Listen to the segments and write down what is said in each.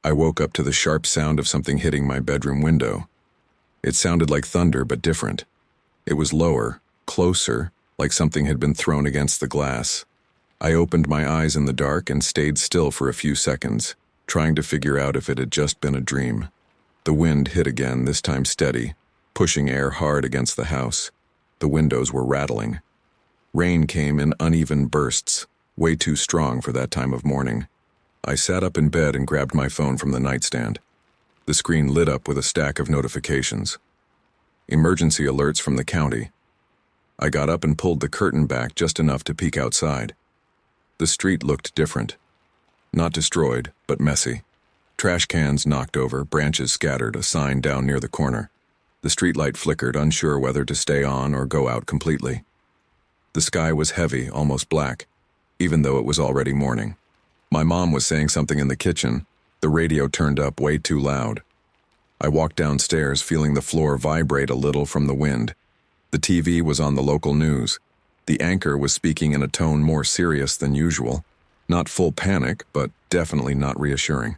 I woke up to the sharp sound of something hitting my bedroom window. It sounded like thunder, but different. It was lower, closer, like something had been thrown against the glass. I opened my eyes in the dark and stayed still for a few seconds, trying to figure out if it had just been a dream. The wind hit again, this time steady, pushing air hard against the house. The windows were rattling. Rain came in uneven bursts, way too strong for that time of morning. I sat up in bed and grabbed my phone from the nightstand. The screen lit up with a stack of notifications. Emergency alerts from the county. I got up and pulled the curtain back just enough to peek outside. The street looked different. Not destroyed, but messy. Trash cans knocked over, branches scattered, a sign down near the corner. The streetlight flickered, unsure whether to stay on or go out completely. The sky was heavy, almost black, even though it was already morning. My mom was saying something in the kitchen. The radio turned up way too loud. I walked downstairs, feeling the floor vibrate a little from the wind. The TV was on the local news. The anchor was speaking in a tone more serious than usual. Not full panic, but definitely not reassuring.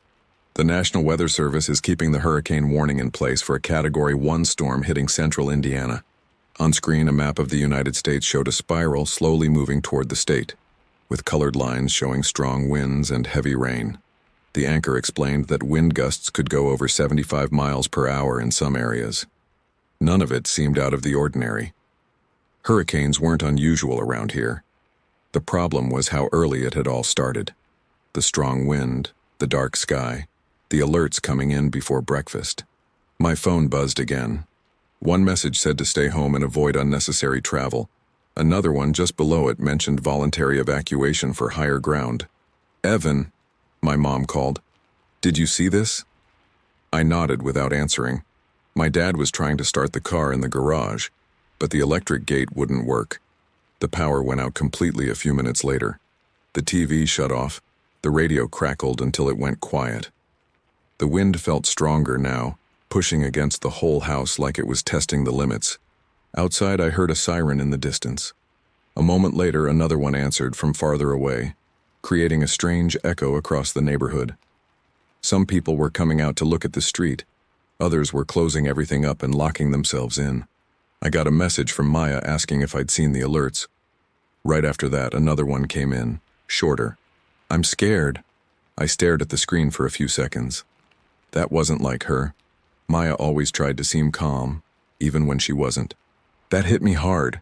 The National Weather Service is keeping the hurricane warning in place for a Category 1 storm hitting central Indiana. On screen, a map of the United States showed a spiral slowly moving toward the state, with colored lines showing strong winds and heavy rain. The anchor explained that wind gusts could go over 75 miles per hour in some areas. None of it seemed out of the ordinary. Hurricanes weren't unusual around here. The problem was how early it had all started. The strong wind, the dark sky, the alerts coming in before breakfast. My phone buzzed again. One message said to stay home and avoid unnecessary travel. Another one just below it mentioned voluntary evacuation for higher ground. "Evan," my mom called. "Did you see this?" I nodded without answering. My dad was trying to start the car in the garage, but the electric gate wouldn't work. The power went out completely a few minutes later. The TV shut off. The radio crackled until it went quiet. The wind felt stronger now, pushing against the whole house like it was testing the limits. Outside, I heard a siren in the distance. A moment later, another one answered from farther away, creating a strange echo across the neighborhood. Some people were coming out to look at the street. Others were closing everything up and locking themselves in. I got a message from Maya asking if I'd seen the alerts. Right after that, another one came in, shorter. "I'm scared." I stared at the screen for a few seconds. That wasn't like her. Maya always tried to seem calm, even when she wasn't. That hit me hard.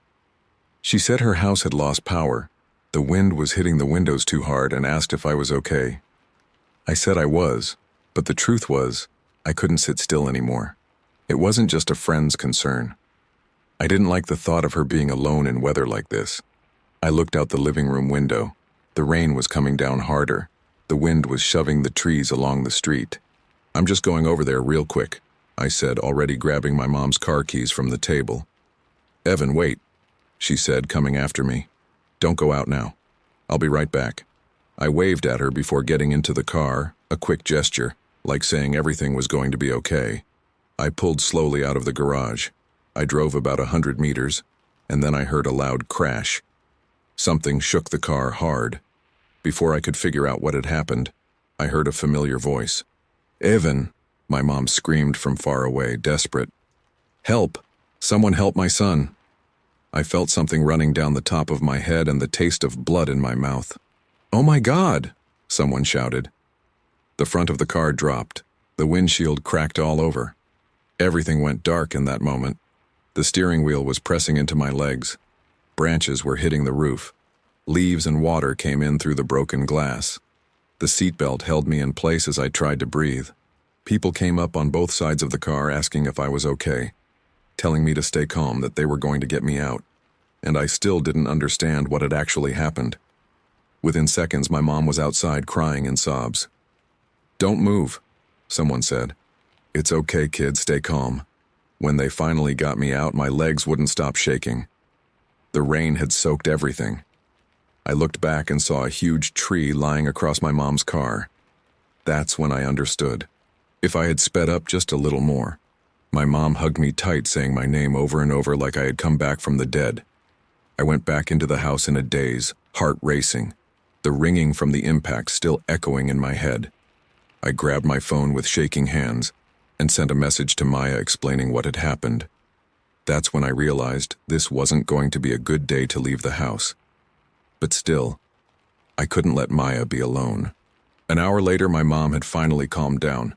She said her house had lost power. The wind was hitting the windows too hard and asked if I was okay. I said I was, but the truth was, I couldn't sit still anymore. It wasn't just a friend's concern. I didn't like the thought of her being alone in weather like this. I looked out the living room window. The rain was coming down harder. The wind was shoving the trees along the street. "I'm just going over there real quick," I said, already grabbing my mom's car keys from the table. "Evan, wait," she said, coming after me. "Don't go out now. I'll be right back." I waved at her before getting into the car, a quick gesture, like saying everything was going to be okay. I pulled slowly out of the garage. I drove about 100 meters, and then I heard a loud crash. Something shook the car hard. Before I could figure out what had happened, I heard a familiar voice. "Evan," my mom screamed from far away, desperate. "Help! Someone help my son!" I felt something running down the top of my head and the taste of blood in my mouth. "Oh my God!" someone shouted. The front of the car dropped. The windshield cracked all over. Everything went dark in that moment. The steering wheel was pressing into my legs. Branches were hitting the roof. Leaves and water came in through the broken glass. The seatbelt held me in place as I tried to breathe. People came up on both sides of the car asking if I was okay, telling me to stay calm, that they were going to get me out. And I still didn't understand what had actually happened. Within seconds, my mom was outside crying in sobs. "Don't move," someone said. "It's okay, kid, stay calm." When they finally got me out, my legs wouldn't stop shaking. The rain had soaked everything. I looked back and saw a huge tree lying across my mom's car. That's when I understood. If I had sped up just a little more. My mom hugged me tight, saying my name over and over like I had come back from the dead. I went back into the house in a daze, heart racing, the ringing from the impact still echoing in my head. I grabbed my phone with shaking hands and sent a message to Maya explaining what had happened. That's when I realized this wasn't going to be a good day to leave the house. But still, I couldn't let Maya be alone. An hour later, my mom had finally calmed down.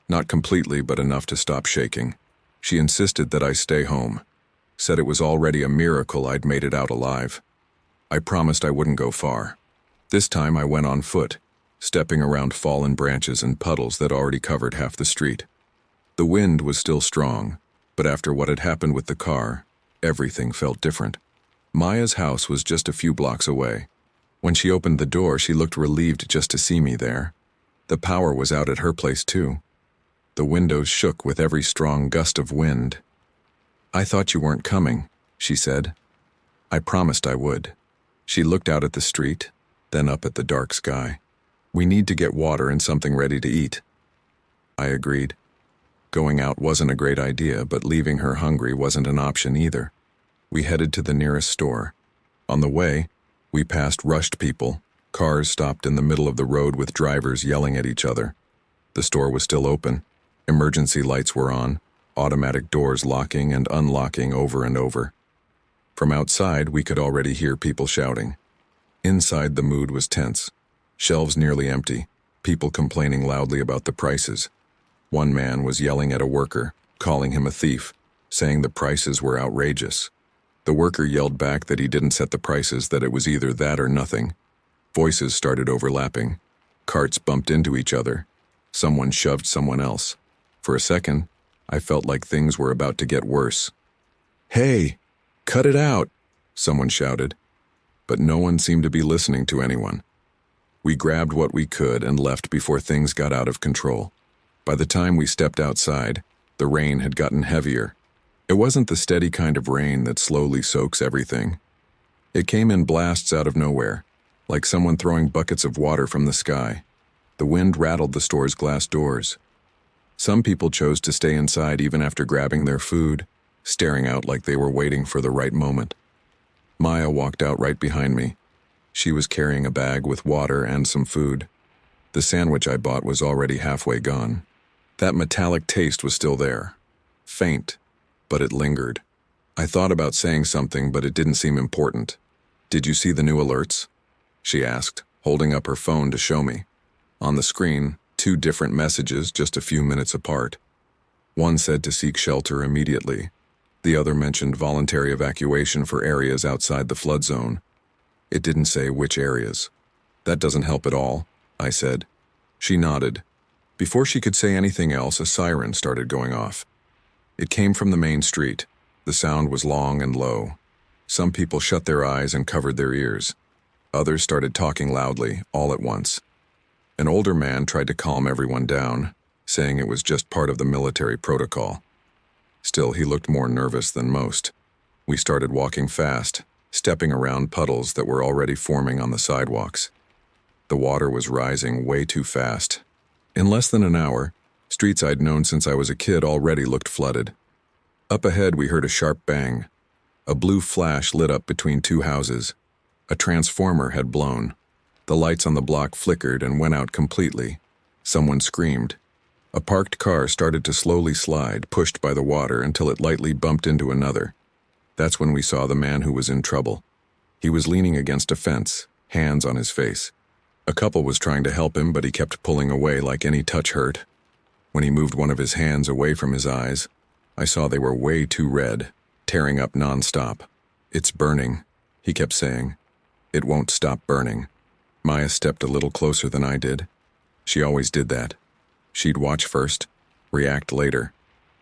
Not completely, but enough to stop shaking. She insisted that I stay home, said it was already a miracle I'd made it out alive. I promised I wouldn't go far. This time I went on foot, stepping around fallen branches and puddles that already covered half the street. The wind was still strong, but after what had happened with the car, everything felt different. Maya's house was just a few blocks away. When she opened the door, she looked relieved just to see me there. The power was out at her place too. The windows shook with every strong gust of wind. "I thought you weren't coming," she said. I promised I would. She looked out at the street, then up at the dark sky. "We need to get water and something ready to eat." I agreed. Going out wasn't a great idea, but leaving her hungry wasn't an option either. We headed to the nearest store. On the way, we passed rushed people. Cars stopped in the middle of the road with drivers yelling at each other. The store was still open. Emergency lights were on, automatic doors locking and unlocking over and over. From outside, we could already hear people shouting. Inside, the mood was tense. Shelves nearly empty, people complaining loudly about the prices. One man was yelling at a worker, calling him a thief, saying the prices were outrageous. The worker yelled back that he didn't set the prices, that it was either that or nothing. Voices started overlapping. Carts bumped into each other. Someone shoved someone else. For a second, I felt like things were about to get worse. "Hey, cut it out," someone shouted. But no one seemed to be listening to anyone. We grabbed what we could and left before things got out of control. By the time we stepped outside, the rain had gotten heavier. It wasn't the steady kind of rain that slowly soaks everything. It came in blasts out of nowhere, like someone throwing buckets of water from the sky. The wind rattled the store's glass doors. Some people chose to stay inside even after grabbing their food, staring out like they were waiting for the right moment. Maya walked out right behind me. She was carrying a bag with water and some food. The sandwich I bought was already halfway gone. That metallic taste was still there. Faint, but it lingered. I thought about saying something, but it didn't seem important. "Did you see the new alerts?" she asked, holding up her phone to show me. On the screen, 2 different messages just a few minutes apart. One said to seek shelter immediately. The other mentioned voluntary evacuation for areas outside the flood zone. It didn't say which areas. "That doesn't help at all," I said. She nodded. Before she could say anything else, a siren started going off. It came from the main street. The sound was long and low. Some people shut their eyes and covered their ears. Others started talking loudly, all at once. An older man tried to calm everyone down, saying it was just part of the military protocol. Still, he looked more nervous than most. We started walking fast, stepping around puddles that were already forming on the sidewalks. The water was rising way too fast. In less than an hour, streets I'd known since I was a kid already looked flooded. Up ahead, we heard a sharp bang. A blue flash lit up between 2 houses. A transformer had blown. The lights on the block flickered and went out completely. Someone screamed. A parked car started to slowly slide, pushed by the water until it lightly bumped into another. That's when we saw the man who was in trouble. He was leaning against a fence, hands on his face. A couple was trying to help him, but he kept pulling away like any touch hurt. When he moved one of his hands away from his eyes, I saw they were way too red, tearing up nonstop. "It's burning," he kept saying. "It won't stop burning." Maya stepped a little closer than I did. She always did that. She'd watch first, react later.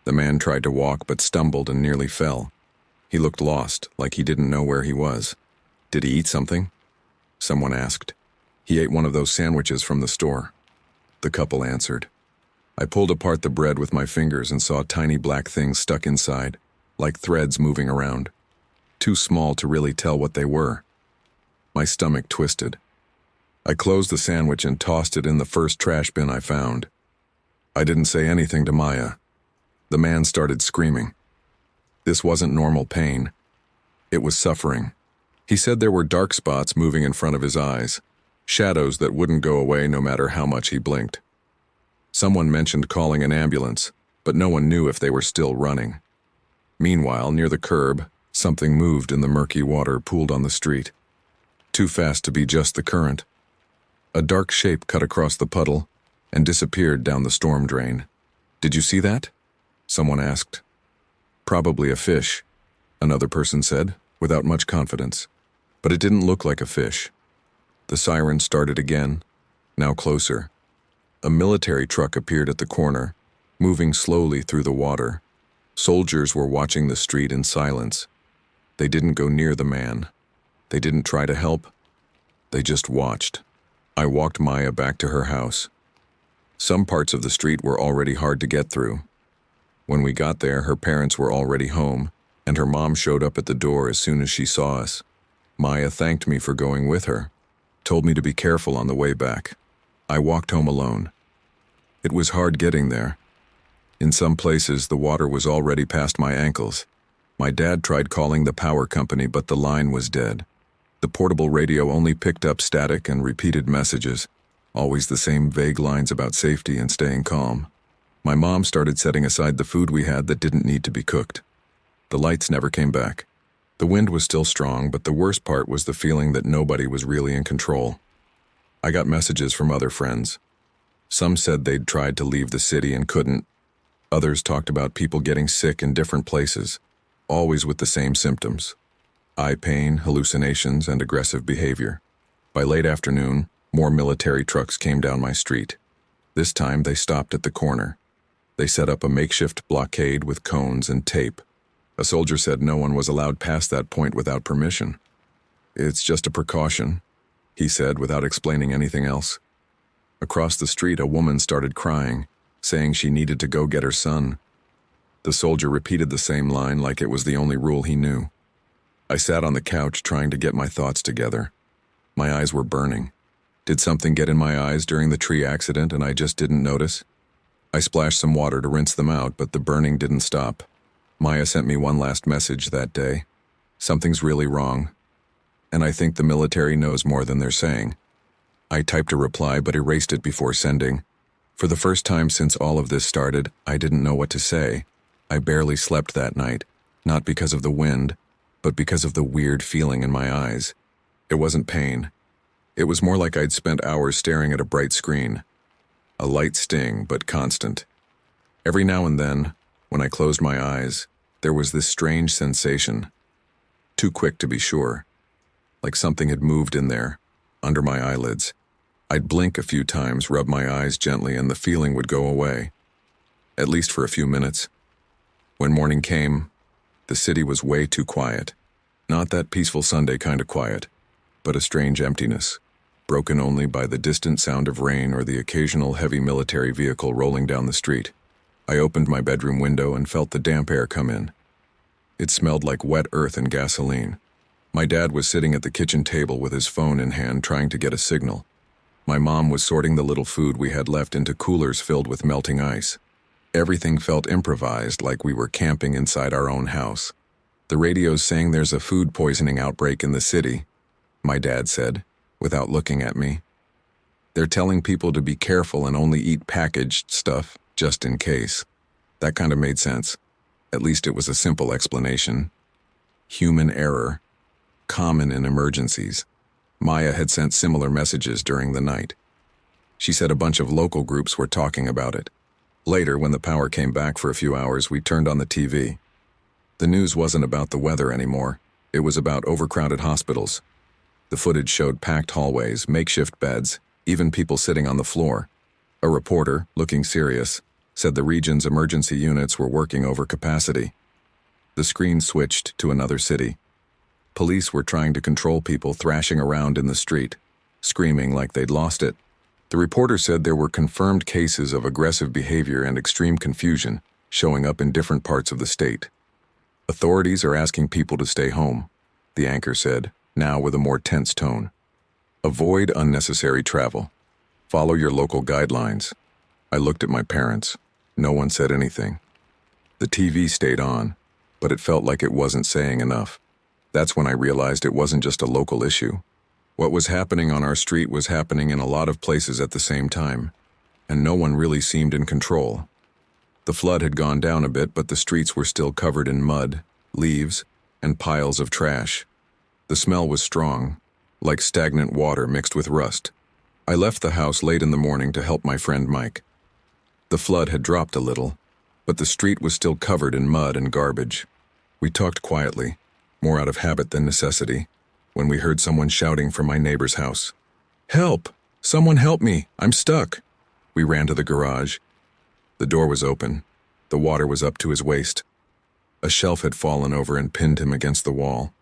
The man tried to walk but stumbled and nearly fell. He looked lost, like he didn't know where he was. "Did he eat something?" someone asked. "He ate one of those sandwiches from the store," the couple answered. I pulled apart the bread with my fingers and saw tiny black things stuck inside, like threads moving around. Too small to really tell what they were. My stomach twisted. I closed the sandwich and tossed it in the first trash bin I found. I didn't say anything to Maya. The man started screaming. This wasn't normal pain. It was suffering. He said there were dark spots moving in front of his eyes, shadows that wouldn't go away no matter how much he blinked. Someone mentioned calling an ambulance, but no one knew if they were still running. Meanwhile, near the curb, something moved in the murky water pooled on the street. Too fast to be just the current. A dark shape cut across the puddle and disappeared down the storm drain. "Did you see that?" someone asked. "Probably a fish," another person said, without much confidence. But it didn't look like a fish. The siren started again, now closer. A military truck appeared at the corner, moving slowly through the water. Soldiers were watching the street in silence. They didn't go near the man. They didn't try to help. They just watched. I walked Maya back to her house. Some parts of the street were already hard to get through. When we got there, her parents were already home, and her mom showed up at the door as soon as she saw us. Maya thanked me for going with her, told me to be careful on the way back. I walked home alone. It was hard getting there. In some places, the water was already past my ankles. My dad tried calling the power company, but the line was dead. The portable radio only picked up static and repeated messages, always the same vague lines about safety and staying calm. My mom started setting aside the food we had that didn't need to be cooked. The lights never came back. The wind was still strong, but the worst part was the feeling that nobody was really in control. I got messages from other friends. Some said they'd tried to leave the city and couldn't. Others talked about people getting sick in different places, always with the same symptoms: eye pain, hallucinations, and aggressive behavior. By late afternoon, more military trucks came down my street. This time they stopped at the corner. They set up a makeshift blockade with cones and tape. A soldier said no one was allowed past that point without permission. "It's just a precaution," he said without explaining anything else. Across the street, a woman started crying, saying she needed to go get her son. The soldier repeated the same line like it was the only rule he knew. I sat on the couch trying to get my thoughts together. My eyes were burning. Did something get in my eyes during the tree accident and I just didn't notice? I splashed some water to rinse them out, but the burning didn't stop. Maya sent me one last message that day. "Something's really wrong, and I think the military knows more than they're saying." I typed a reply but erased it before sending. For the first time since all of this started, I didn't know what to say. I barely slept that night, not because of the wind, but because of the weird feeling in my eyes. It wasn't pain. It was more like I'd spent hours staring at a bright screen. A light sting, but constant. Every now and then, when I closed my eyes, there was this strange sensation. Too quick to be sure. Like something had moved in there, under my eyelids. I'd blink a few times, rub my eyes gently, and the feeling would go away. At least for a few minutes. When morning came, the city was way too quiet. Not that peaceful Sunday kind of quiet, but a strange emptiness, broken only by the distant sound of rain or the occasional heavy military vehicle rolling down the street. I opened my bedroom window and felt the damp air come in. It smelled like wet earth and gasoline. My dad was sitting at the kitchen table with his phone in hand trying to get a signal. My mom was sorting the little food we had left into coolers filled with melting ice. Everything felt improvised, like we were camping inside our own house. "The radio's saying there's a food poisoning outbreak in the city," my dad said, without looking at me. "They're telling people to be careful and only eat packaged stuff, just in case." That kind of made sense. At least it was a simple explanation. Human error. Common in emergencies. Maya had sent similar messages during the night. She said a bunch of local groups were talking about it. Later, when the power came back for a few hours, we turned on the TV. The news wasn't about the weather anymore. It was about overcrowded hospitals. The footage showed packed hallways, makeshift beds, even people sitting on the floor. A reporter, looking serious, said the region's emergency units were working over capacity. The screen switched to another city. Police were trying to control people thrashing around in the street, screaming like they'd lost it. The reporter said there were confirmed cases of aggressive behavior and extreme confusion showing up in different parts of the state. "Authorities are asking people to stay home," the anchor said, now with a more tense tone. "Avoid unnecessary travel. Follow your local guidelines." I looked at my parents. No one said anything. The TV stayed on, but it felt like it wasn't saying enough. That's when I realized it wasn't just a local issue. What was happening on our street was happening in a lot of places at the same time, and no one really seemed in control. The flood had gone down a bit, but the streets were still covered in mud, leaves, and piles of trash. The smell was strong, like stagnant water mixed with rust. I left the house late in the morning to help my friend Mike. The flood had dropped a little, but the street was still covered in mud and garbage. We talked quietly, more out of habit than necessity, when we heard someone shouting from my neighbor's house. "Help! Someone help me! I'm stuck!" We ran to the garage. The door was open. The water was up to his waist. A shelf had fallen over and pinned him against the wall.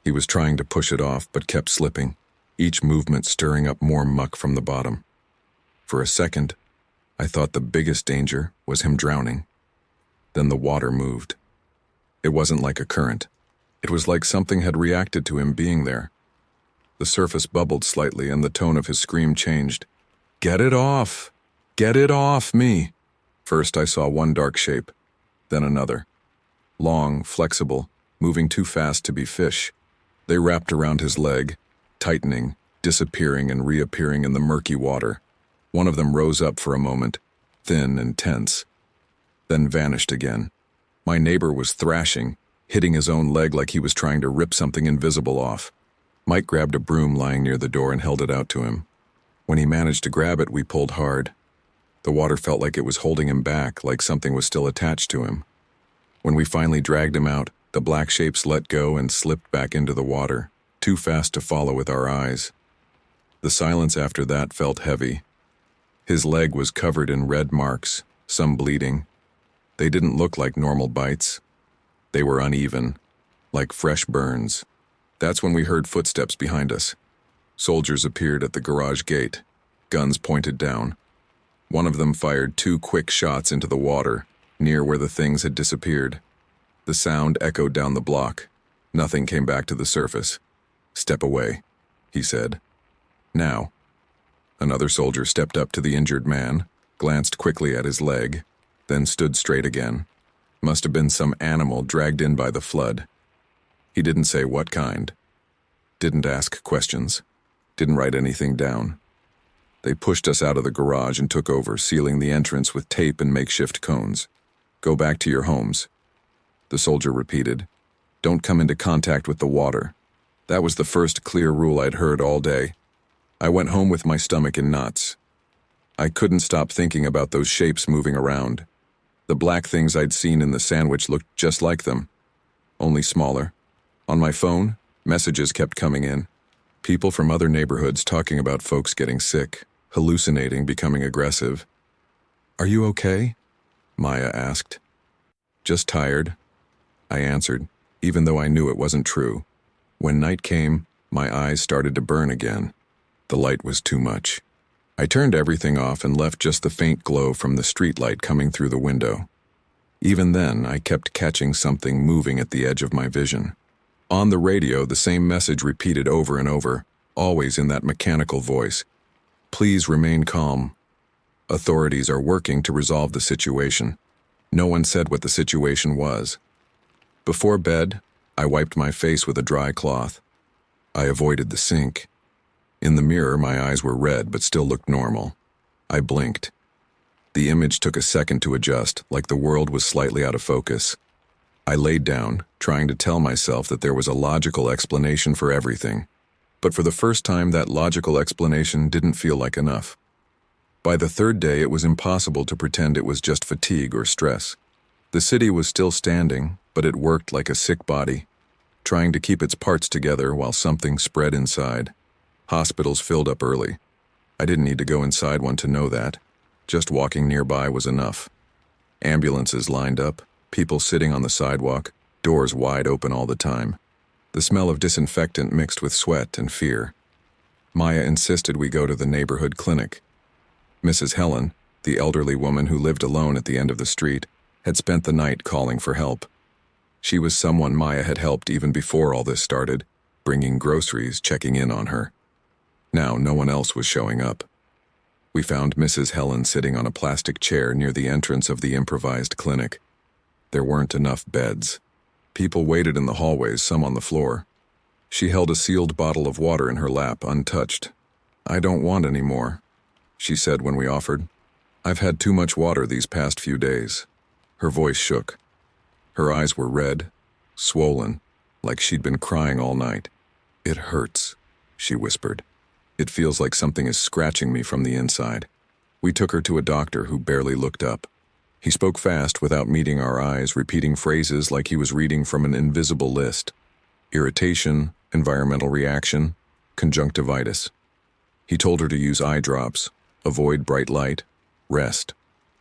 He was trying to push it off, but kept slipping, each movement stirring up more muck from the bottom. For a second, I thought the biggest danger was him drowning. Then the water moved. It wasn't like a current. It was like something had reacted to him being there. The surface bubbled slightly and the tone of his scream changed. "Get it off! Get it off me!" First I saw one dark shape, then another. Long, flexible, moving too fast to be fish. They wrapped around his leg, tightening, disappearing and reappearing in the murky water. One of them rose up for a moment, thin and tense, then vanished again. My neighbor was thrashing, hitting his own leg like he was trying to rip something invisible off. Mike grabbed a broom lying near the door and held it out to him. When he managed to grab it, we pulled hard. The water felt like it was holding him back, like something was still attached to him. When we finally dragged him out, the black shapes let go and slipped back into the water, too fast to follow with our eyes. The silence after that felt heavy. His leg was covered in red marks, some bleeding. They didn't look like normal bites. They were uneven, like fresh burns. That's when we heard footsteps behind us. Soldiers appeared at the garage gate, guns pointed down. One of them fired 2 quick shots into the water, near where the things had disappeared. The sound echoed down the block. Nothing came back to the surface. "Step away," he said. "Now." Another soldier stepped up to the injured man, glanced quickly at his leg, then stood straight again. Must have been some animal dragged in by the flood. He didn't say what kind. Didn't ask questions. Didn't write anything down. They pushed us out of the garage and took over, sealing the entrance with tape and makeshift cones. "Go back to your homes," the soldier repeated. "Don't come into contact with the water." That was the first clear rule I'd heard all day. I went home with my stomach in knots. I couldn't stop thinking about those shapes moving around. The black things I'd seen in the sandwich looked just like them, only smaller. On my phone, messages kept coming in. People from other neighborhoods talking about folks getting sick, hallucinating, becoming aggressive. "Are you okay?" Maya asked. "Just tired," I answered, even though I knew it wasn't true. When night came, my eyes started to burn again. The light was too much. I turned everything off and left just the faint glow from the streetlight coming through the window. Even then, I kept catching something moving at the edge of my vision. On the radio, the same message repeated over and over, always in that mechanical voice. "Please remain calm. Authorities are working to resolve the situation." No one said what the situation was. Before bed, I wiped my face with a dry cloth. I avoided the sink. In the mirror, my eyes were red but still looked normal. I blinked. The image took a second to adjust, like the world was slightly out of focus. I laid down, trying to tell myself that there was a logical explanation for everything. But for the first time, that logical explanation didn't feel like enough. By the 3rd day, it was impossible to pretend it was just fatigue or stress. The city was still standing, but it worked like a sick body, trying to keep its parts together while something spread inside. Hospitals filled up early. I didn't need to go inside one to know that. Just walking nearby was enough. Ambulances lined up, people sitting on the sidewalk, doors wide open all the time. The smell of disinfectant mixed with sweat and fear. Maya insisted we go to the neighborhood clinic. Mrs. Helen, the elderly woman who lived alone at the end of the street, had spent the night calling for help. She was someone Maya had helped even before all this started, bringing groceries, checking in on her. Now no one else was showing up. We found Mrs. Helen sitting on a plastic chair near the entrance of the improvised clinic. There weren't enough beds. People waited in the hallways, some on the floor. She held a sealed bottle of water in her lap, untouched. "I don't want any more," she said when we offered. I've had too much water these past few days. Her voice shook. Her eyes were red, swollen, like she'd been crying all night. It hurts, she whispered. It feels like something is scratching me from the inside. We took her to a doctor who barely looked up. He spoke fast without meeting our eyes, repeating phrases like he was reading from an invisible list. Irritation, environmental reaction, conjunctivitis. He told her to use eye drops, avoid bright light, rest.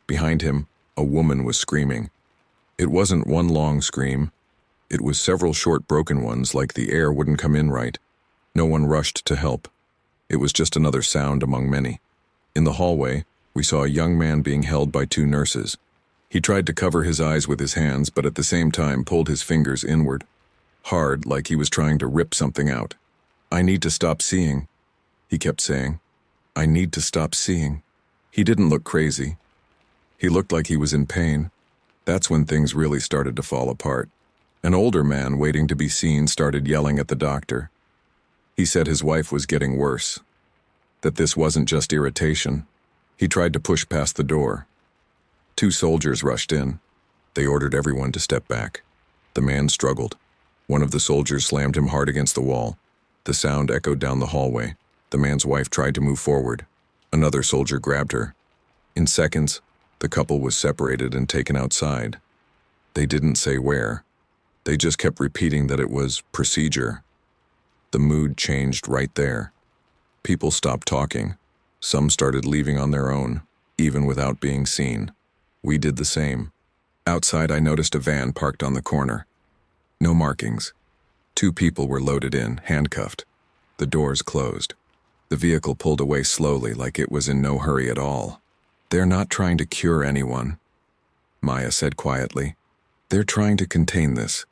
Behind him, a woman was screaming. It wasn't one long scream. It was several short broken ones, like the air wouldn't come in right. No one rushed to help. It was just another sound among many. In the hallway, we saw a young man being held by two nurses. He tried to cover his eyes with his hands, but at the same time pulled his fingers inward. Hard, like he was trying to rip something out. "I need to stop seeing," he kept saying. "I need to stop seeing." He didn't look crazy. He looked like he was in pain. That's when things really started to fall apart. An older man waiting to be seen started yelling at the doctor. He said his wife was getting worse, that this wasn't just irritation. He tried to push past the door. Two soldiers rushed in. They ordered everyone to step back. The man struggled. One of the soldiers slammed him hard against the wall. The sound echoed down the hallway. The man's wife tried to move forward. Another soldier grabbed her. In seconds, the couple was separated and taken outside. They didn't say where. They just kept repeating that it was procedure. The mood changed right there. People stopped talking. Some started leaving on their own, even without being seen. We did the same. Outside, I noticed a van parked on the corner. No markings. Two people were loaded in, handcuffed. The doors closed. The vehicle pulled away slowly, like it was in no hurry at all. "They're not trying to cure anyone," Maya said quietly. "They're trying to contain this."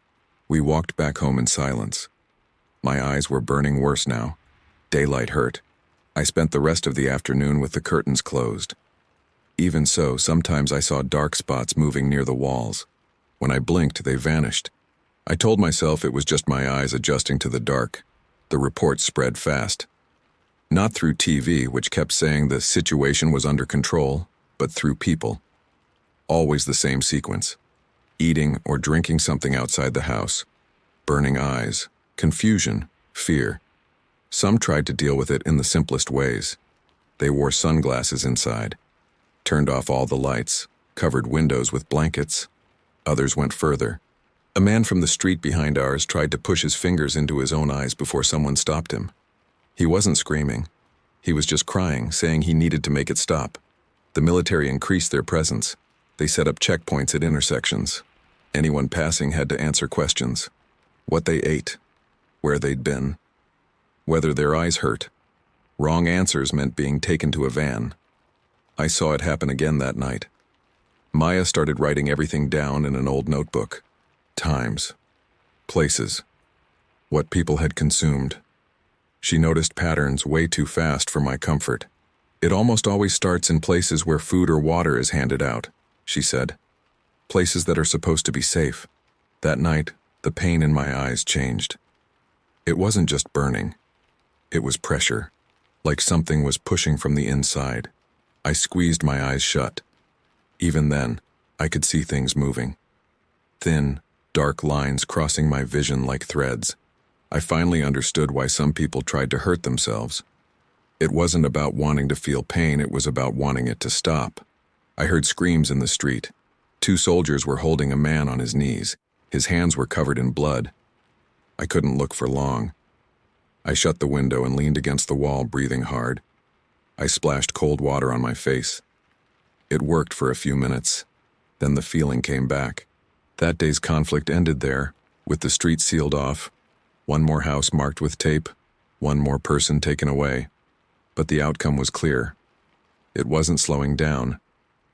We walked back home in silence. My eyes were burning worse now. Daylight hurt. I spent the rest of the afternoon with the curtains closed. Even so, sometimes I saw dark spots moving near the walls. When I blinked, they vanished. I told myself it was just my eyes adjusting to the dark. The reports spread fast. Not through TV, which kept saying the situation was under control, but through people. Always the same sequence. Eating or drinking something outside the house. Burning eyes. Confusion. Fear. Some tried to deal with it in the simplest ways. They wore sunglasses inside. Turned off all the lights. Covered windows with blankets. Others went further. A man from the street behind ours tried to push his fingers into his own eyes before someone stopped him. He wasn't screaming. He was just crying, saying he needed to make it stop. The military increased their presence. They set up checkpoints at intersections. Anyone passing had to answer questions. What they ate. Where they'd been. Whether their eyes hurt. Wrong answers meant being taken to a van. I saw it happen again that night. Maya started writing everything down in an old notebook. Times. Places. What people had consumed. She noticed patterns way too fast for my comfort. "It almost always starts in places where food or water is handed out," she said. "Places that are supposed to be safe." That night, the pain in my eyes changed. It wasn't just burning. It was pressure, like something was pushing from the inside. I squeezed my eyes shut. Even then, I could see things moving. Thin, dark lines crossing my vision like threads. I finally understood why some people tried to hurt themselves. It wasn't about wanting to feel pain, it was about wanting it to stop. I heard screams in the street. Two soldiers were holding a man on his knees. His hands were covered in blood. I couldn't look for long. I shut the window and leaned against the wall, breathing hard. I splashed cold water on my face. It worked for a few minutes. Then the feeling came back. That day's conflict ended there, with the street sealed off. One more house marked with tape, one more person taken away. But the outcome was clear. It wasn't slowing down.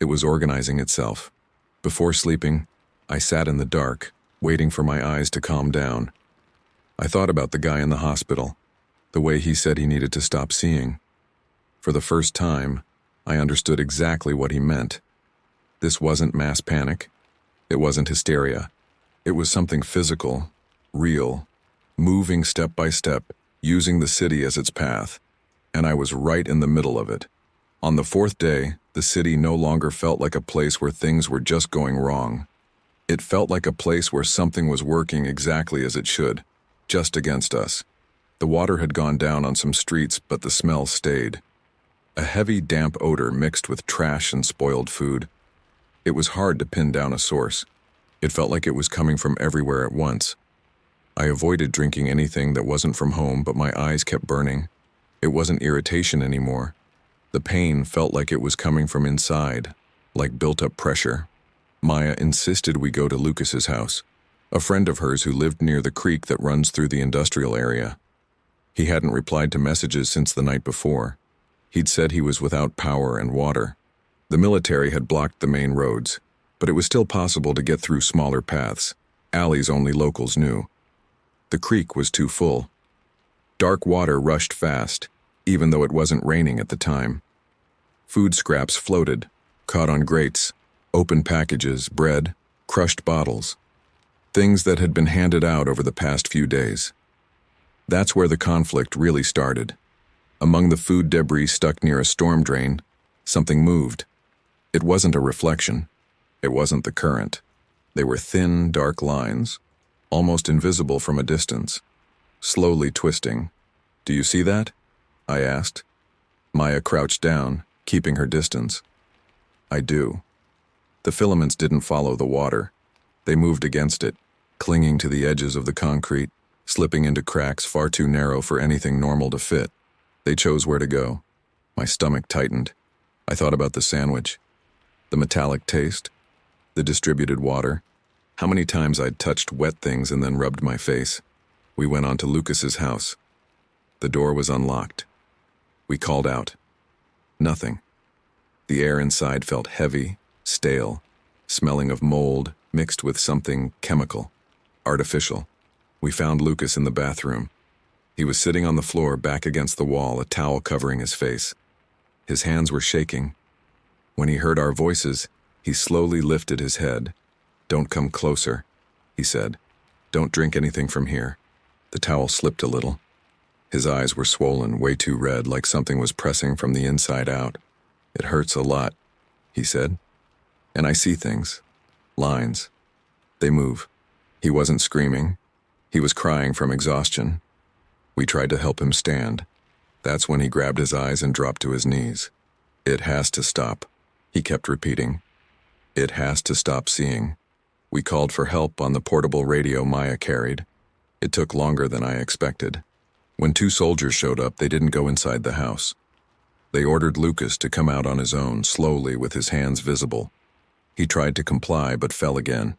It was organizing itself. Before sleeping, I sat in the dark, waiting for my eyes to calm down. I thought about the guy in the hospital, the way he said he needed to stop seeing. For the first time, I understood exactly what he meant. This wasn't mass panic. It wasn't hysteria. It was something physical, real, moving step by step, using the city as its path. And I was right in the middle of it. On the fourth day, The city no longer felt like a place where things were just going wrong. It felt like a place where something was working exactly as it should, just against us. The water had gone down on some streets, but the smell stayed. A heavy, damp odor mixed with trash and spoiled food. It was hard to pin down a source. It felt like it was coming from everywhere at once. I avoided drinking anything that wasn't from home, but my eyes kept burning. It wasn't irritation anymore. The pain felt like it was coming from inside, like built-up pressure. Maya insisted we go to Lucas's house, a friend of hers who lived near the creek that runs through the industrial area. He hadn't replied to messages since the night before. He'd said he was without power and water. The military had blocked the main roads, but it was still possible to get through smaller paths, alleys only locals knew. The creek was too full. Dark water rushed fast, even though it wasn't raining at the time. Food scraps floated, caught on grates, open packages, bread, crushed bottles. Things that had been handed out over the past few days. That's where the conflict really started. Among the food debris stuck near a storm drain, something moved. It wasn't a reflection. It wasn't the current. They were thin, dark lines, almost invisible from a distance, slowly twisting. "Do you see that?" I asked. Maya crouched down, keeping her distance. "I do." The filaments didn't follow the water. They moved against it, clinging to the edges of the concrete, slipping into cracks far too narrow for anything normal to fit. They chose where to go. My stomach tightened. I thought about the sandwich, the metallic taste, the distributed water, how many times I'd touched wet things and then rubbed my face. We went on to Lucas's house. The door was unlocked. We called out. Nothing. The air inside felt heavy, stale, smelling of mold mixed with something chemical, artificial. We found Lucas in the bathroom. He was sitting on the floor back against the wall, a towel covering his face. His hands were shaking. When he heard our voices, he slowly lifted his head. "Don't come closer," he said. "Don't drink anything from here." The towel slipped a little. His eyes were swollen, way too red, like something was pressing from the inside out. "It hurts a lot," he said. "And I see things. Lines. They move." He wasn't screaming. He was crying from exhaustion. We tried to help him stand. That's when he grabbed his eyes and dropped to his knees. "It has to stop," he kept repeating. "It has to stop seeing." We called for help on the portable radio Maya carried. It took longer than I expected. When 2 soldiers showed up, they didn't go inside the house. They ordered Lucas to come out on his own, slowly with his hands visible. He tried to comply, but fell again.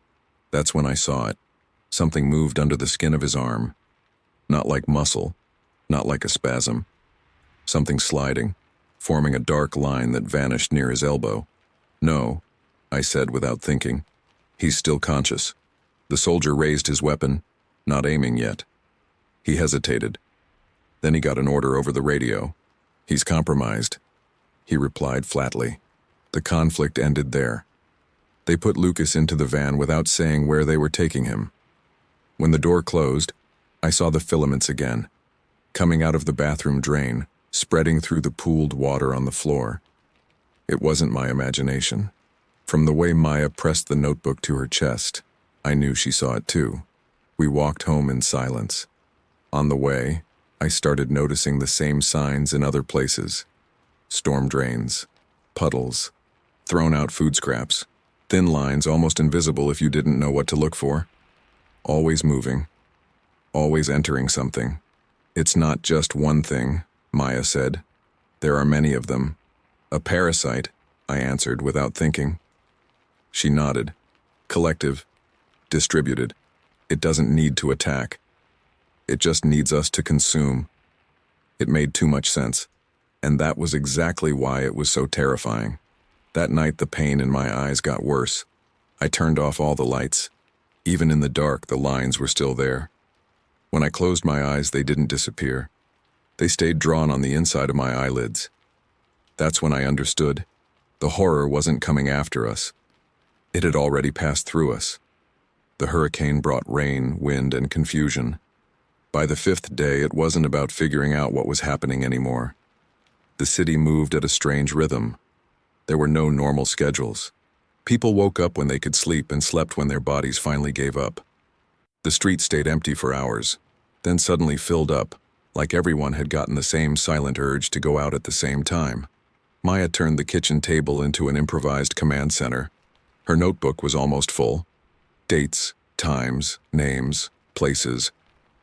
That's when I saw it. Something moved under the skin of his arm. Not like muscle, not like a spasm. Something sliding, forming a dark line that vanished near his elbow. "No," I said without thinking. "He's still conscious." The soldier raised his weapon, not aiming yet. He hesitated. Then he got an order over the radio. "He's compromised," he replied flatly. The conflict ended there. They put Lucas into the van without saying where they were taking him. When the door closed, I saw the filaments again, coming out of the bathroom drain, spreading through the pooled water on the floor. It wasn't my imagination. From the way Maya pressed the notebook to her chest, I knew she saw it too. We walked home in silence. On the way, I started noticing the same signs in other places. Storm drains, puddles, thrown out food scraps, thin lines almost invisible if you didn't know what to look for. Always moving, always entering something. "It's not just one thing," Maya said. "There are many of them." "A parasite," I answered without thinking. She nodded. "Collective, distributed. It doesn't need to attack. It just needs us to consume." It made too much sense, and that was exactly why it was so terrifying. That night the pain in my eyes got worse. I turned off all the lights. Even in the dark, the lines were still there. When I closed my eyes, they didn't disappear. They stayed drawn on the inside of my eyelids. That's when I understood. The horror wasn't coming after us. It had already passed through us. The hurricane brought rain, wind, and confusion. By the 5th day, it wasn't about figuring out what was happening anymore. The city moved at a strange rhythm. There were no normal schedules. People woke up when they could sleep and slept when their bodies finally gave up. The street stayed empty for hours, then suddenly filled up, like everyone had gotten the same silent urge to go out at the same time. Maya turned the kitchen table into an improvised command center. Her notebook was almost full. Dates, times, names, places,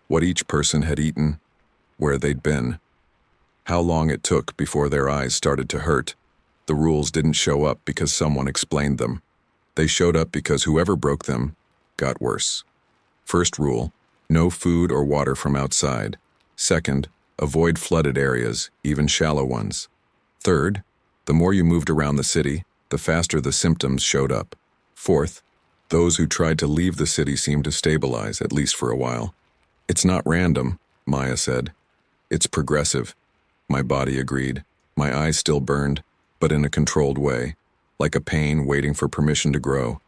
what each person had eaten, where they'd been, how long it took before their eyes started to hurt. The rules didn't show up because someone explained them. They showed up because whoever broke them got worse. First rule, no food or water from outside. Second, avoid flooded areas, even shallow ones. Third, the more you moved around the city, the faster the symptoms showed up. Fourth, those who tried to leave the city seemed to stabilize, at least for a while. It's not random, Maya said. It's progressive. My body agreed. My eyes still burned, but in a controlled way, like a pain waiting for permission to grow.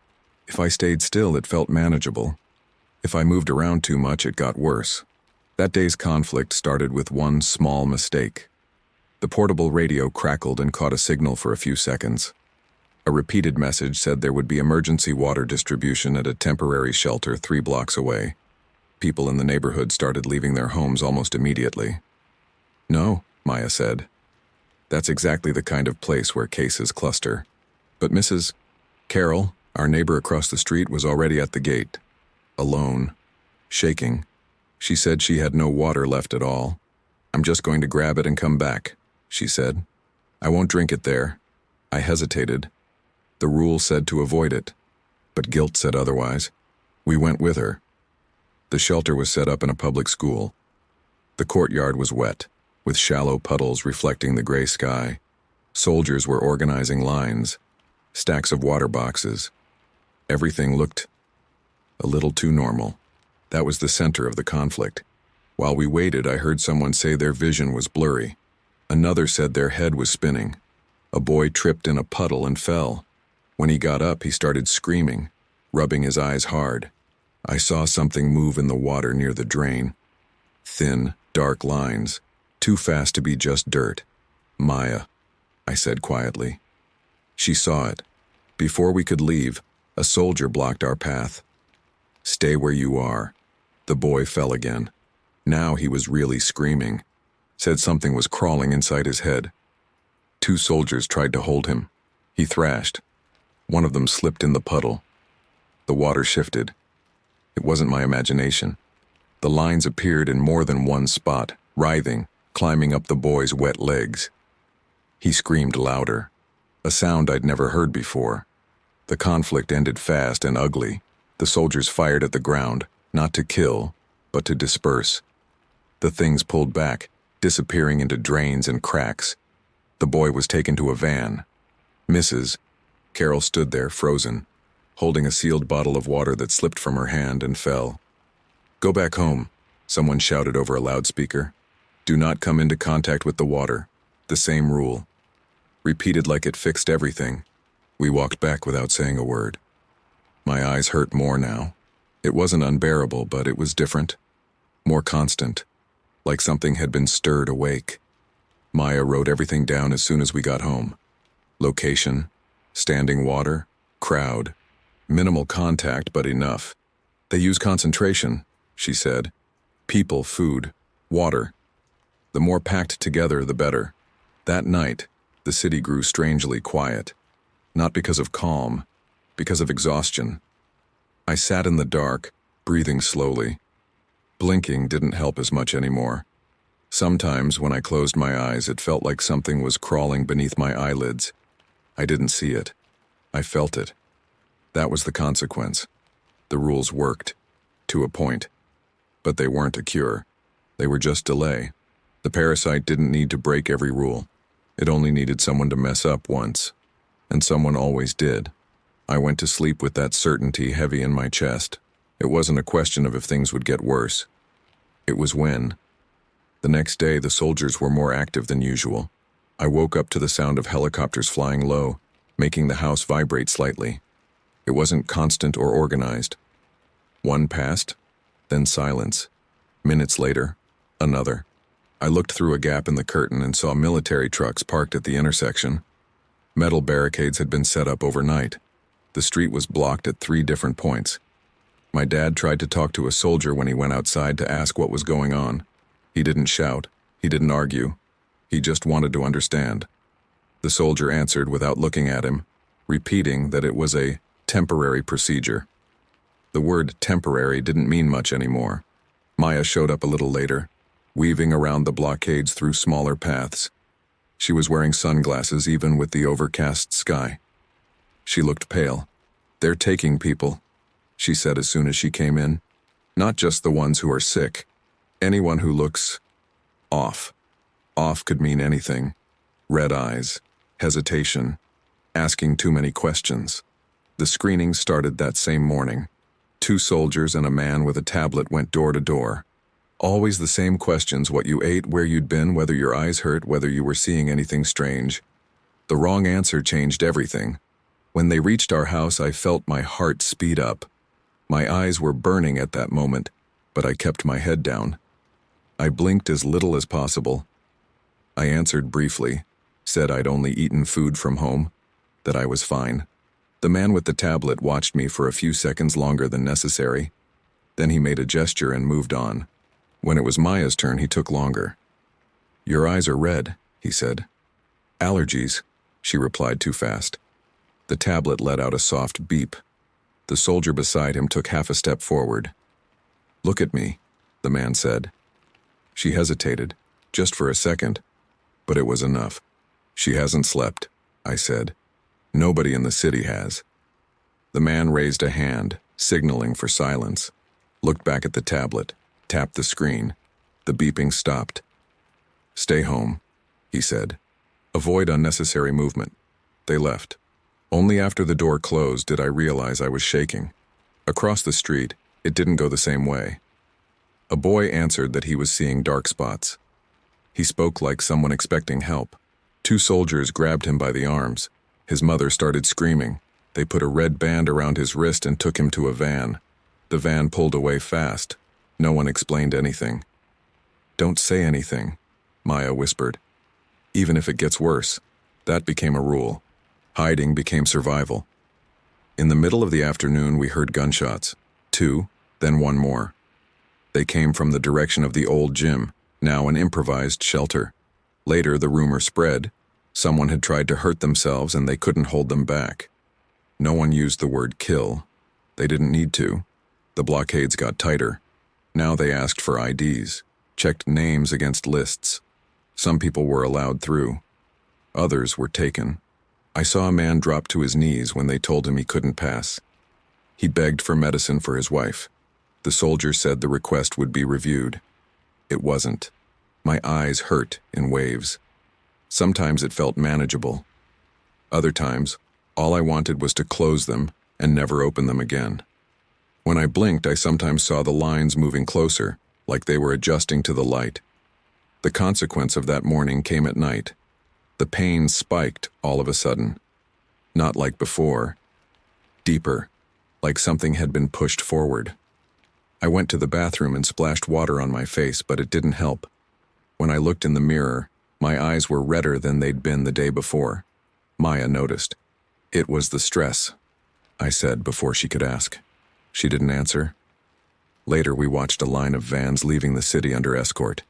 If I stayed still, it felt manageable. If I moved around too much, it got worse. That day's conflict started with one small mistake. The portable radio crackled and caught a signal for a few seconds. A repeated message said there would be emergency water distribution at a temporary shelter 3 blocks away. People in the neighborhood started leaving their homes almost immediately. No, Maya said. That's exactly the kind of place where cases cluster. But Mrs. Carol, our neighbor across the street, was already at the gate. Alone. Shaking. She said she had no water left at all. I'm just going to grab it and come back, she said. I won't drink it there. I hesitated. The rule said to avoid it, but guilt said otherwise. We went with her. The shelter was set up in a public school. The courtyard was wet, with shallow puddles reflecting the gray sky. Soldiers were organizing lines, stacks of water boxes. Everything looked a little too normal. That was the center of the conflict. While we waited, I heard someone say their vision was blurry. Another said their head was spinning. A boy tripped in a puddle and fell. When he got up, he started screaming, rubbing his eyes hard. I saw something move in the water near the drain. Thin, dark lines. Too fast to be just dirt. Maya, I said quietly. She saw it. Before we could leave, a soldier blocked our path. Stay where you are. The boy fell again. Now he was really screaming. Said something was crawling inside his head. 2 soldiers tried to hold him. He thrashed. One of them slipped in the puddle. The water shifted. It wasn't my imagination. The lines appeared in more than one spot, writhing, climbing up the boy's wet legs. He screamed louder, a sound I'd never heard before. The conflict ended fast and ugly. The soldiers fired at the ground, not to kill, but to disperse. The things pulled back, disappearing into drains and cracks. The boy was taken to a van. Mrs. Carol stood there, frozen, holding a sealed bottle of water that slipped from her hand and fell. Go back home, someone shouted over a loudspeaker. Do not come into contact with the water. The same rule. Repeated like it fixed everything. We walked back without saying a word. My eyes hurt more now. It wasn't unbearable, but it was different. More constant. Like something had been stirred awake. Maya wrote everything down as soon as we got home. Location, standing water, crowd. Minimal contact, but enough. They use concentration, she said. People, food, water. The more packed together, the better. That night, the city grew strangely quiet. Not because of calm, because of exhaustion. I sat in the dark, breathing slowly. Blinking didn't help as much anymore. Sometimes, when I closed my eyes, it felt like something was crawling beneath my eyelids. I didn't see it. I felt it. That was the consequence. The rules worked, to a point. But they weren't a cure. They were just delay. The parasite didn't need to break every rule. It only needed someone to mess up once. And someone always did. I went to sleep with that certainty heavy in my chest. It wasn't a question of if things would get worse. It was when. The next day, the soldiers were more active than usual. I woke up to the sound of helicopters flying low, making the house vibrate slightly. It wasn't constant or organized. One passed, then silence. Minutes later, another. I looked through a gap in the curtain and saw military trucks parked at the intersection. Metal barricades had been set up overnight. The street was blocked at 3 different points. My dad tried to talk to a soldier when he went outside to ask what was going on. He didn't shout. He didn't argue. He just wanted to understand. The soldier answered without looking at him, repeating that it was a temporary procedure. The word temporary didn't mean much anymore. Maya showed up a little later, weaving around the blockades through smaller paths. She was wearing sunglasses even with the overcast sky. She looked pale. "They're taking people," she said as soon as she came in. "Not just the ones who are sick. Anyone who looks off." Off could mean anything. Red eyes, hesitation, asking too many questions. The screening started that same morning. 2 soldiers and a man with a tablet went door to door. Always the same questions: what you ate, where you'd been, whether your eyes hurt, whether you were seeing anything strange. The wrong answer changed everything. When they reached our house, I felt my heart speed up. My eyes were burning at that moment, but I kept my head down. I blinked as little as possible. I answered briefly, said I'd only eaten food from home, that I was fine. The man with the tablet watched me for a few seconds longer than necessary. Then he made a gesture and moved on. When it was Maya's turn, he took longer. "Your eyes are red," he said. "Allergies," she replied too fast. The tablet let out a soft beep. The soldier beside him took half a step forward. "Look at me," the man said. She hesitated, just for a second, but it was enough. "She hasn't slept," I said. "Nobody in the city has." The man raised a hand, signaling for silence, looked back at the tablet, tapped the screen. The beeping stopped. "Stay home," he said. "Avoid unnecessary movement." They left. Only after the door closed did I realize I was shaking. Across the street, it didn't go the same way. A boy answered that he was seeing dark spots. He spoke like someone expecting help. 2 soldiers grabbed him by the arms. His mother started screaming. They put a red band around his wrist and took him to a van. The van pulled away fast. No one explained anything. "Don't say anything," Maya whispered. "Even if it gets worse." That became a rule. Hiding became survival. In the middle of the afternoon, we heard gunshots. 2, then 1 more. They came from the direction of the old gym, now an improvised shelter. Later, the rumor spread. Someone had tried to hurt themselves and they couldn't hold them back. No one used the word kill. They didn't need to. The blockades got tighter. Now they asked for IDs, checked names against lists. Some people were allowed through. Others were taken. I saw a man drop to his knees when they told him he couldn't pass. He begged for medicine for his wife. The soldier said the request would be reviewed. It wasn't. My eyes hurt in waves. Sometimes it felt manageable. Other times, all I wanted was to close them and never open them again. When I blinked, I sometimes saw the lines moving closer, like they were adjusting to the light. The consequence of that morning came at night. The pain spiked all of a sudden. Not like before. Deeper, like something had been pushed forward. I went to the bathroom and splashed water on my face, but it didn't help. When I looked in the mirror, my eyes were redder than they'd been the day before. Maya noticed. "It was the stress," I said before she could ask. She didn't answer. Later, we watched a line of vans leaving the city under escort.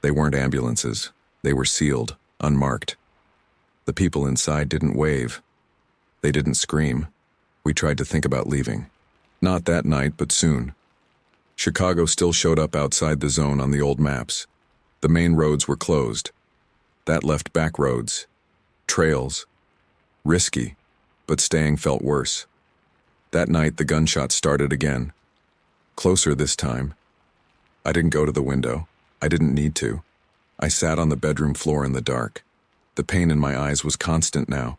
They weren't ambulances. They were sealed, unmarked. The people inside didn't wave. They didn't scream. We tried to think about leaving. Not that night, but soon. Chicago still showed up outside the zone on the old maps. The main roads were closed. That left back roads, trails. Risky, but staying felt worse. That night, the gunshots started again. Closer this time. I didn't go to the window. I didn't need to. I sat on the bedroom floor in the dark. The pain in my eyes was constant now.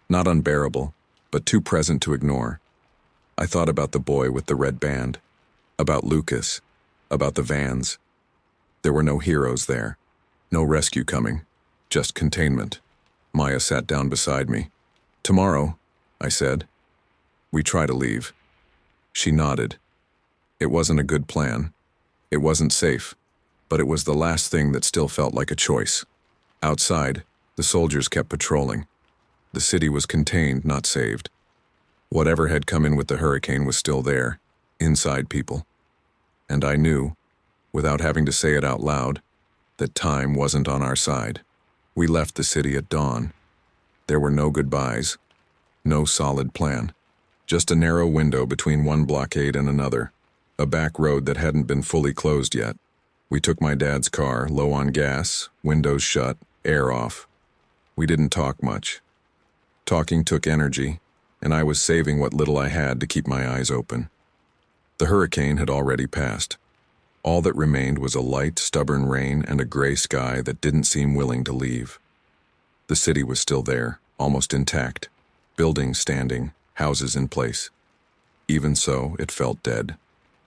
Not unbearable, but too present to ignore. I thought about the boy with the red band, about Lucas, about the vans. There were no heroes there, no rescue coming, just containment. Maya sat down beside me. "Tomorrow," I said. "We try to leave." She nodded. It wasn't a good plan. It wasn't safe, but it was the last thing that still felt like a choice. Outside, the soldiers kept patrolling. The city was contained, not saved. Whatever had come in with the hurricane was still there, inside people. And I knew, without having to say it out loud, that time wasn't on our side. We left the city at dawn. There were no goodbyes, no solid plan. Just a narrow window between one blockade and another, a back road that hadn't been fully closed yet. We took my dad's car, low on gas, windows shut, air off. We didn't talk much. Talking took energy, and I was saving what little I had to keep my eyes open. The hurricane had already passed. All that remained was a light, stubborn rain and a gray sky that didn't seem willing to leave. The city was still there, almost intact. Buildings standing, houses in place. Even so, it felt dead.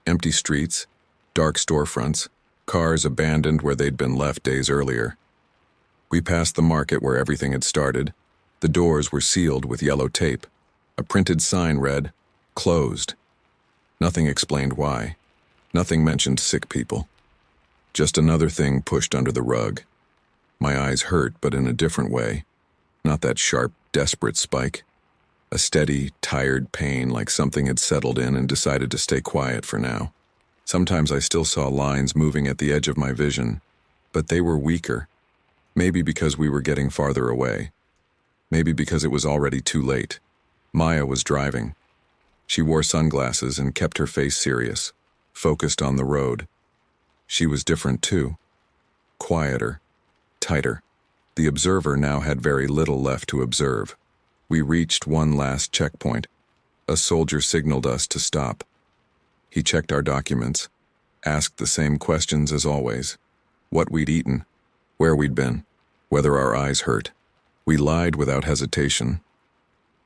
Empty streets, dark storefronts, cars abandoned where they'd been left days earlier. We passed the market where everything had started. The doors were sealed with yellow tape. A printed sign read, "Closed." Nothing explained why. Nothing mentioned sick people. Just another thing pushed under the rug. My eyes hurt, but in a different way. Not that sharp, desperate spike. A steady, tired pain like something had settled in and decided to stay quiet for now. Sometimes I still saw lines moving at the edge of my vision, but they were weaker. Maybe because we were getting farther away. Maybe because it was already too late. Maya was driving. She wore sunglasses and kept her face serious, focused on the road. She was different too. Quieter, tighter. The observer now had very little left to observe. We reached one last checkpoint. A soldier signaled us to stop. He checked our documents, asked the same questions as always. What we'd eaten, where we'd been, whether our eyes hurt. We lied without hesitation.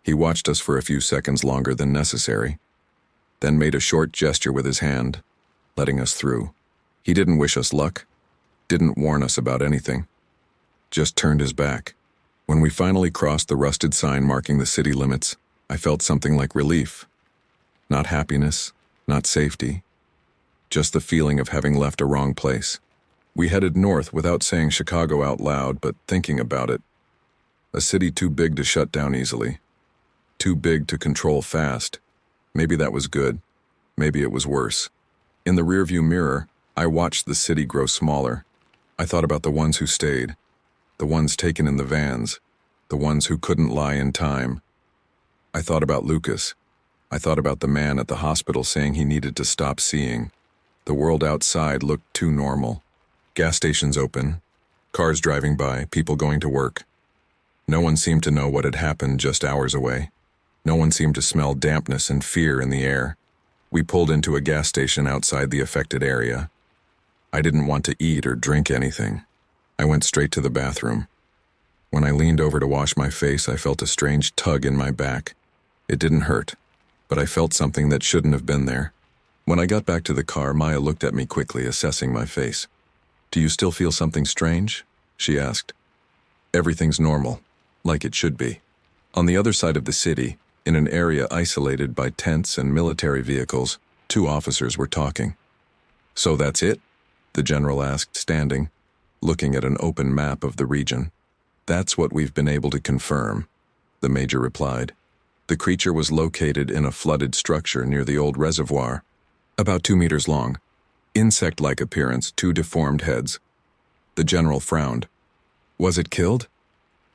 He watched us for a few seconds longer than necessary, then made a short gesture with his hand, letting us through. He didn't wish us luck, didn't warn us about anything, just turned his back. When we finally crossed the rusted sign marking the city limits, I felt something like relief. Not happiness, not safety, just the feeling of having left a wrong place. We headed north without saying Chicago out loud, but thinking about it. A city too big to shut down easily. Too big to control fast. Maybe that was good. Maybe it was worse. In the rearview mirror, I watched the city grow smaller. I thought about the ones who stayed, the ones taken in the vans, the ones who couldn't lie in time. I thought about Lucas. I thought about the man at the hospital saying he needed to stop seeing. The world outside looked too normal. Gas stations open, cars driving by, people going to work. No one seemed to know what had happened just hours away. No one seemed to smell dampness and fear in the air. We pulled into a gas station outside the affected area. I didn't want to eat or drink anything. I went straight to the bathroom. When I leaned over to wash my face, I felt a strange tug in my back. It didn't hurt, but I felt something that shouldn't have been there. When I got back to the car, Maya looked at me quickly, assessing my face. "Do you still feel something strange?" she asked. "Everything's normal, like it should be." On the other side of the city, in an area isolated by tents and military vehicles, two officers were talking. "So that's it?" the general asked, standing, looking at an open map of the region. "That's what we've been able to confirm," the major replied. The creature was located in a flooded structure near the old reservoir, about 2 meters long. Insect-like appearance, 2 deformed heads. The general frowned. "Was it killed?"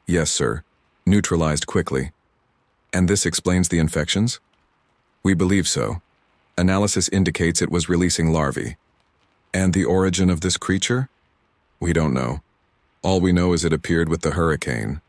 "Yes, sir. Neutralized quickly." "And this explains the infections?" "We believe so. Analysis indicates it was releasing larvae." "And the origin of this creature?" "We don't know. All we know is it appeared with the hurricane,